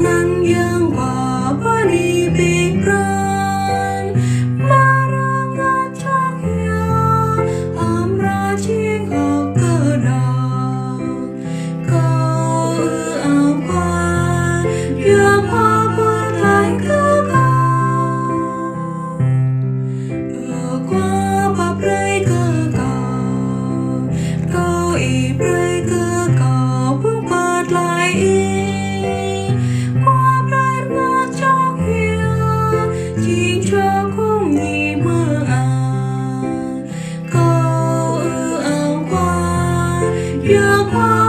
nắng dương qua ba đi bị pran mà ra ngã chắc ya am ra chiếc học cơ đào câu áo qua dương hoa bớt lại cứ cao qua ba bơi cơ cao câu y bơi cơ cao bước bớt lại qua bơi ngã chắc ya chỉ cho không nhị mơ câu áo qua dương hoa